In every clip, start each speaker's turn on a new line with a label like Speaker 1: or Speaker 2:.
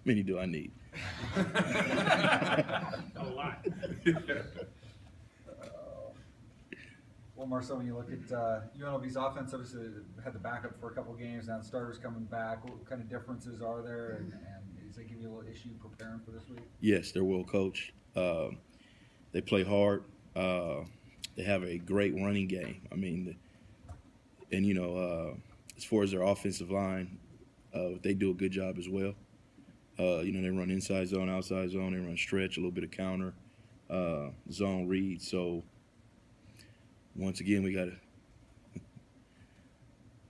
Speaker 1: many do I need?
Speaker 2: A lot.
Speaker 3: Well, Marcel, when you look at UNLV's offense, obviously had the backup for a couple games, now the starters coming back. What kind of differences are there, and does that give you a little issue preparing for this week?
Speaker 1: Yes, they're well coached. They play hard. They have a great running game. I mean, and as far as their offensive line, they do a good job as well. They run inside zone, outside zone. They run stretch, a little bit of counter, zone read. So once again, we got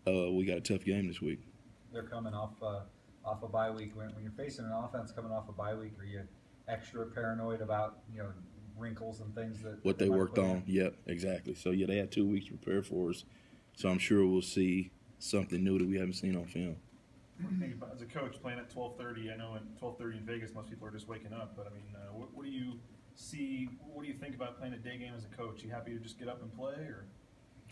Speaker 1: a tough game this week.
Speaker 3: They're coming off a bye week. When you're facing an offense coming off a bye week, are you extra paranoid about wrinkles and things that
Speaker 1: what they worked on? Yep, exactly. So yeah, they had 2 weeks to prepare for us. So I'm sure we'll see something new that we haven't seen on film.
Speaker 4: What do you think about, as a coach, playing at 12:30? I know at 12:30 in Vegas, most people are just waking up. But I mean, what do you see? What do you think about playing a day game as a coach? You happy to just get up and play, or?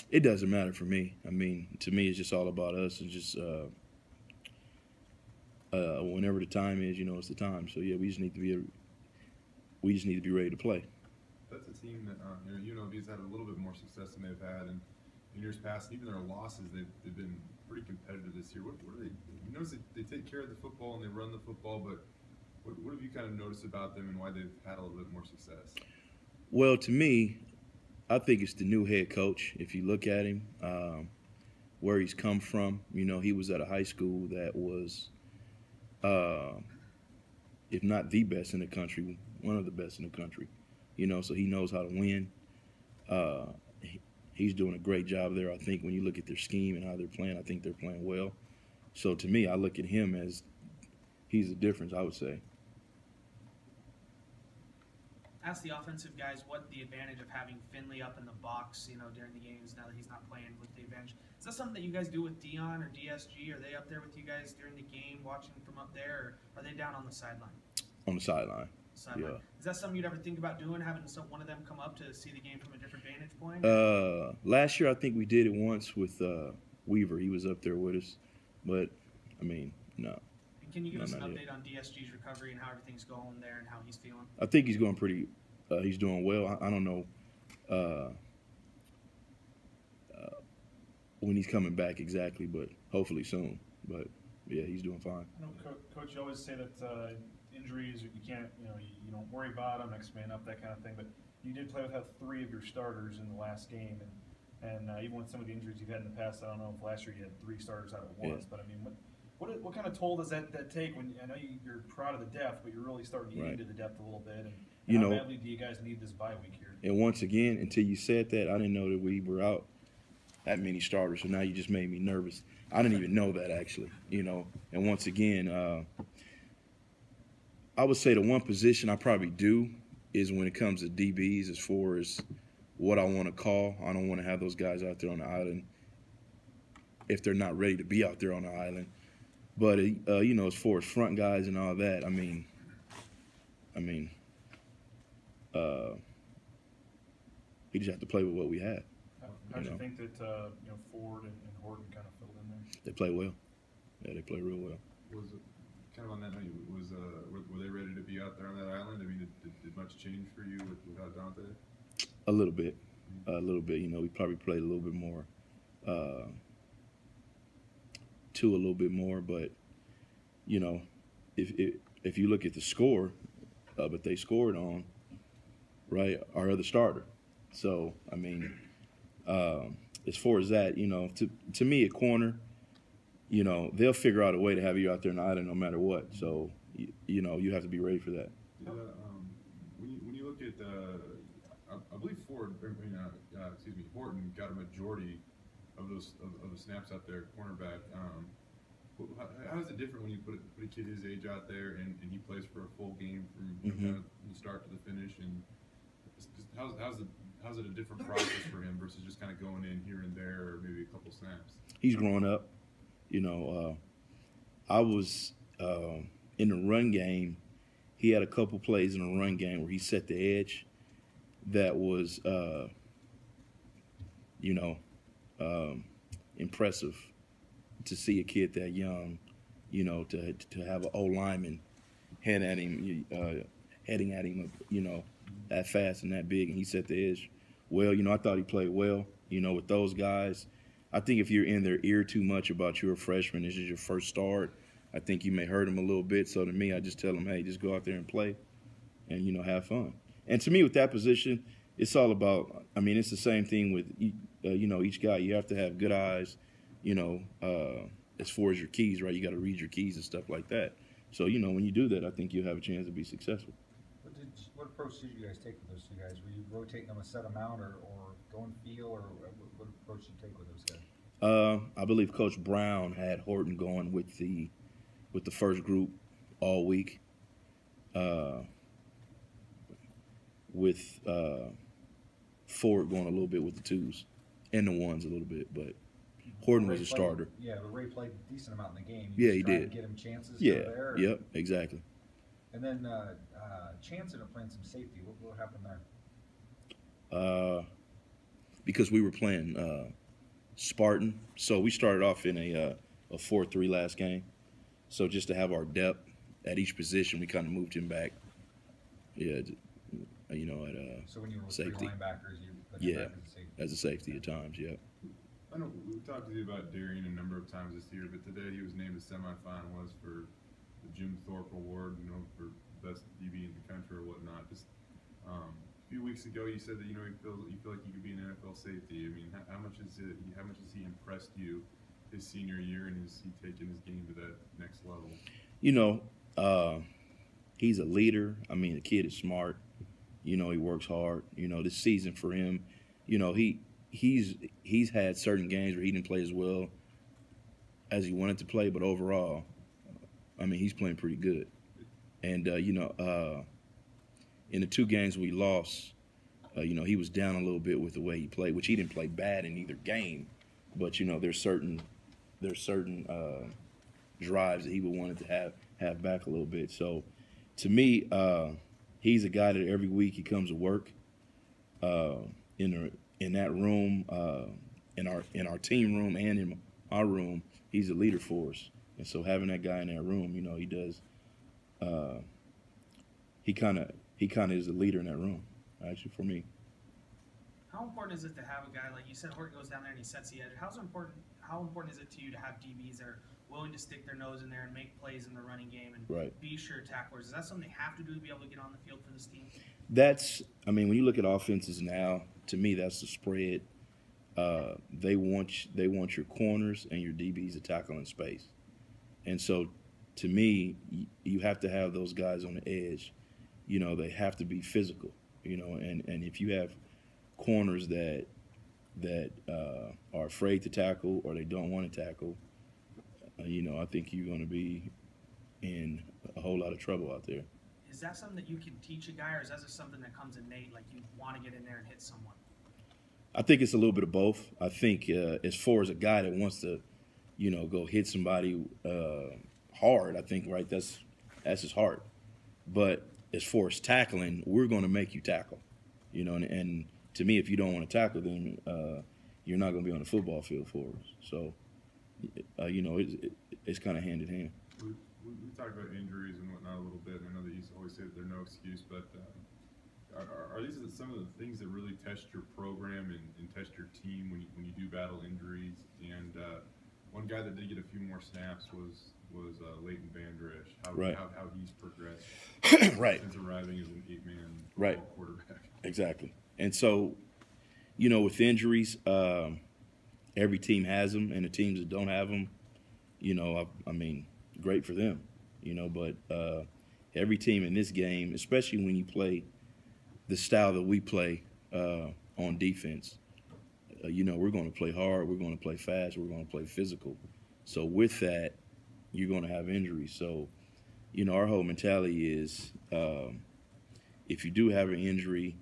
Speaker 1: It doesn't matter for me. I mean, to me, it's just all about us, and just whenever the time is, it's the time. So yeah, we just need to be ready to play.
Speaker 5: That's a team that UNLV's had a little bit more success than they've had in years past. Even their losses, they've been pretty competitive this year. What are they? You notice they take care of the football and they run the football, but what have you kind of noticed about them and why they've had a little bit more success?
Speaker 1: Well, to me, I think it's the new head coach. If you look at him, where he's come from, he was at a high school that was, if not the best in the country, one of the best in the country. So he knows how to win. He's doing a great job there. I think when you look at their scheme and how they're playing, I think they're playing well. So to me, I look at him as he's the difference, I would say.
Speaker 6: Ask the offensive guys what the advantage of having Finley up in the box, during the games now that he's not playing with the advantage. Is that something that you guys do with Dion or DSG? Are they up there with you guys during the game, watching from up there, or are they down on the sideline?
Speaker 1: On the sideline.
Speaker 6: Yeah. Is that something you'd ever think about doing, having one of them come up to see the game from a different vantage point?
Speaker 1: Last year, I think we did it once with Weaver. He was up there with us. But, I mean, no.
Speaker 6: And can you give us an update on DSG's recovery and how everything's going there and how he's feeling?
Speaker 1: I think he's going pretty he's doing well. I don't know when he's coming back exactly, but hopefully soon. But, yeah, he's doing fine.
Speaker 4: I know, Coach, you always say that injuries, you can't, you don't worry about them, next man up, that kind of thing. But you did play without 3 of your starters in the last game, and even with some of the injuries you've had in the past, I don't know if last year you had 3 starters out at once. Yeah. But I mean, what kind of toll does that take? When I know you're proud of the depth, but you're really starting to get into the depth a little bit. And how badly do you guys need this bye week here?
Speaker 1: And once again, until you said that, I didn't know that we were out that many starters. So now you just made me nervous. I didn't even know that actually. And once again. I would say the one position I probably do is when it comes to DBs, as far as what I want to call. I don't want to have those guys out there on the island if they're not ready to be out there on the island. But as far as front guys and all that, I mean, we just have to play with what we have.
Speaker 4: How do you think that Ford and Horton kind of filled in there?
Speaker 1: They play well. Yeah, they play real well.
Speaker 5: Was it kind of on that note? Were they ready to be out there on that island? I mean, did much change for you without Dante?
Speaker 1: A little bit. We probably played a little bit more, a little bit more. But if you look at the score, but they scored on our other starter. So I mean, as far as that, to me, a corner. They'll figure out a way to have you out there on the island no matter what. So, you have to be ready for that.
Speaker 5: When you look at, I believe Horton got a majority of the snaps out there, cornerback. How is it different when you put a kid his age out there and he plays for a full game from kind of the start to the finish? And how's it a different process for him versus just kind of going in here and there or maybe a couple snaps?
Speaker 1: He's growing up. I was in the run game. He had a couple plays in the run game where he set the edge that was, impressive to see a kid that young, to have an O lineman, heading at him, you know, that fast and that big, and he set the edge well. You know, I thought he played well. You know, with those guys, I think if you're in their ear too much about you're a freshman, this is your first start, I think you may hurt them a little bit. So to me, I just tell them, hey, just go out there and play and, you know, have fun. And to me, with that position, it's all about, I mean, it's the same thing with, you know, each guy. You have to have good eyes, you know, as far as your keys, right? You got to read your keys and stuff like that. So, you know, when you do that, I think you'll have a chance to be successful.
Speaker 3: What approach did you guys take with those two guys? Were you rotating them a set amount or going feel, or what approach did you take with those guys?
Speaker 1: I believe Coach Brown had Horton going with the first group all week, with Ford going a little bit with the twos and the ones a little bit, but Horton was a starter.
Speaker 3: Yeah, but Ray played a decent amount in the game.
Speaker 1: Yeah, he did.
Speaker 3: To get him chances.
Speaker 1: Yeah,
Speaker 3: there,
Speaker 1: yep, exactly.
Speaker 3: And then Chance ended up playing some safety. What happened there?
Speaker 1: Because we were playing Spartan, so we started off in a 4-3 last game. So just to have our depth at each position, we kind of moved him back. Yeah, you know, at
Speaker 3: so when you were with
Speaker 1: safety.
Speaker 3: Three linebackers, you put him back
Speaker 1: as a safety at times. Yeah.
Speaker 5: I know we've talked to you about Darian a number of times this year, but today he was named a semifinalist for the Jim Thorpe Award, you know, for best DB in the country or whatnot. Just a few weeks ago, you said that you feel like you could be an NFL safety. I mean, how much has he impressed you his senior year, and has he taken his game to that next level?
Speaker 1: You know, he's a leader. I mean, the kid is smart. You know, he works hard. You know, this season for him, you know, he's had certain games where he didn't play as well as he wanted to play, but overall, I mean, he's playing pretty good. And, you know, in the 2 games we lost, you know, he was down a little bit with the way he played, which he didn't play bad in either game. But, you know, there's certain drives that he would want to have back a little bit. So, to me, he's a guy that every week he comes to work in that room, in our team room and in our room. He's a leader for us. And so having that guy in that room, you know, he does. He kind of is a leader in that room, actually, for me.
Speaker 6: How important is it to have a guy like you said? Horton goes down there and he sets the edge. How important is it to you to have DBs that are willing to stick their nose in there and make plays in the running game and be sure tacklers? Is that something they have to do to be able to get on the field for this team? I mean, when you look at offenses now, to me, that's the spread. They want your corners and your DBs to tackle in space. And so, to me, you have to have those guys on the edge. You know, they have to be physical. You know, and if you have corners that are afraid to tackle or they don't want to tackle, you know, I think you're going to be in a whole lot of trouble out there. Is that something that you can teach a guy, or is that just something that comes innate, like you want to get in there and hit someone?
Speaker 1: I think it's a little bit of both. I think as far as a guy that wants to, you know, go hit somebody hard, I think, right, that's his heart. But as far as tackling, we're going to make you tackle, you know, and to me, if you don't want to tackle, then you're not going to be on the football field for us. So, you know, it's kind of hand in hand.
Speaker 5: We talked about injuries and whatnot a little bit, and I know that you always say that they're no excuse, but are these some of the things that really test your program and test your team when you do battle injuries? And one guy that did get a few more snaps was Leighton Vander Esch. How he's progressed since arriving as an 8-man quarterback.
Speaker 1: Exactly. And so, you know, with injuries, every team has them, and the teams that don't have them, you know, I mean, great for them, you know, but every team in this game, especially when you play the style that we play on defense, you know, we're going to play hard, we're going to play fast, we're going to play physical. So with that, you're going to have injuries. So, you know, our whole mentality is if you do have an injury,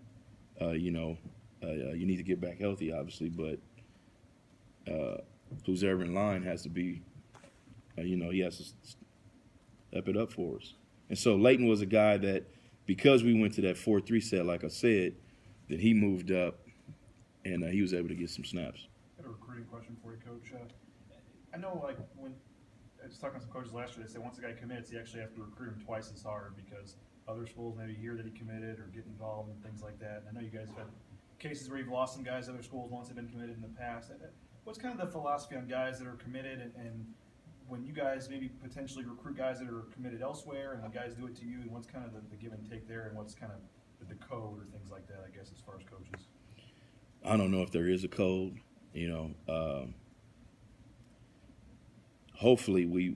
Speaker 1: you know, you need to get back healthy, obviously, but who's ever in line has to be, you know, he has to step it up for us. And so Leighton was a guy that, because we went to that 4-3 set, like I said, that he moved up and he was able to get some snaps.
Speaker 4: I got a recruiting question for you, Coach. I know, like, when I was talking to some coaches last year. They say once a guy commits, you actually have to recruit him twice as hard because other schools maybe hear that he committed or get involved and things like that. And I know you guys have had cases where you've lost some guys to other schools once they've been committed in the past. What's kind of the philosophy on guys that are committed, and when you guys maybe potentially recruit guys that are committed elsewhere, and the guys do it to you, and what's kind of the give and take there, and what's kind of the code or things like that, I guess, as far as coaches?
Speaker 1: I don't know if there is a code, hopefully we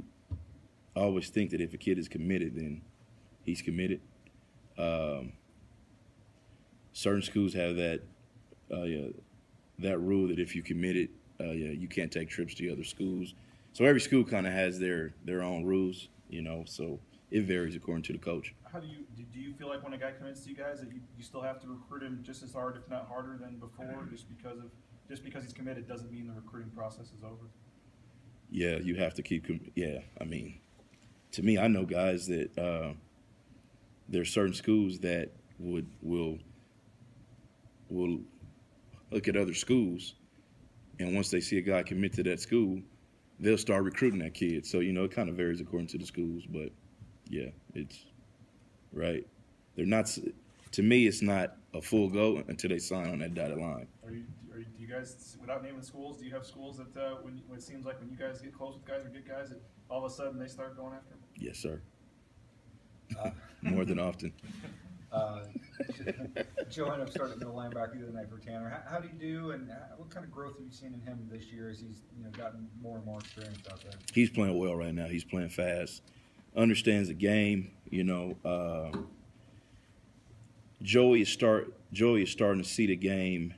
Speaker 1: always think that if a kid is committed, then he's committed. Certain schools have that rule that if you committed, you can't take trips to other schools. So every school kind of has their own rules, so it varies according to the coach.
Speaker 4: How do you feel like when a guy commits to you guys that you still have to recruit him just as hard, if not harder, than before, just because he's committed doesn't mean the recruiting process is over?
Speaker 1: Yeah, you have to keep. Yeah, I mean, to me, I know guys that there's certain schools that will look at other schools, and once they see a guy commit to that school, they'll start recruiting that kid. So it kind of varies according to the schools, but yeah, it's right. They're not. To me, it's not a full go until they sign on that dotted line.
Speaker 4: Do you guys, without naming schools, do you have schools that when it seems like when you guys get close with guys or get guys that all of a sudden they start going after them?
Speaker 1: Yes, sir. More than often.
Speaker 3: Joe ended up starting middle linebacker the other night for Tanner. How do you do, and what kind of growth have you seen in him this year as he's gotten more and more experience out there?
Speaker 1: He's playing well right now. He's playing fast, understands the game. Joey is starting to see the game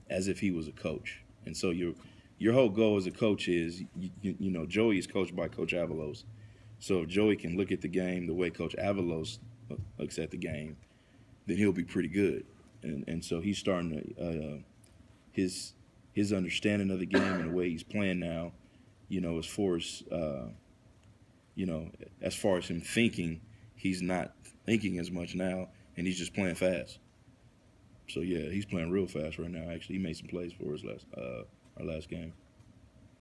Speaker 1: as if he was a coach, and so your whole goal as a coach is Joey is coached by Coach Avalos. So if Joey can look at the game the way Coach Avalos looks at the game, then he'll be pretty good. And so he's starting to his understanding of the game and the way he's playing now, as far as him thinking, he's not thinking as much now, and he's just playing fast. So yeah, he's playing real fast right now. Actually, he made some plays for us our last game.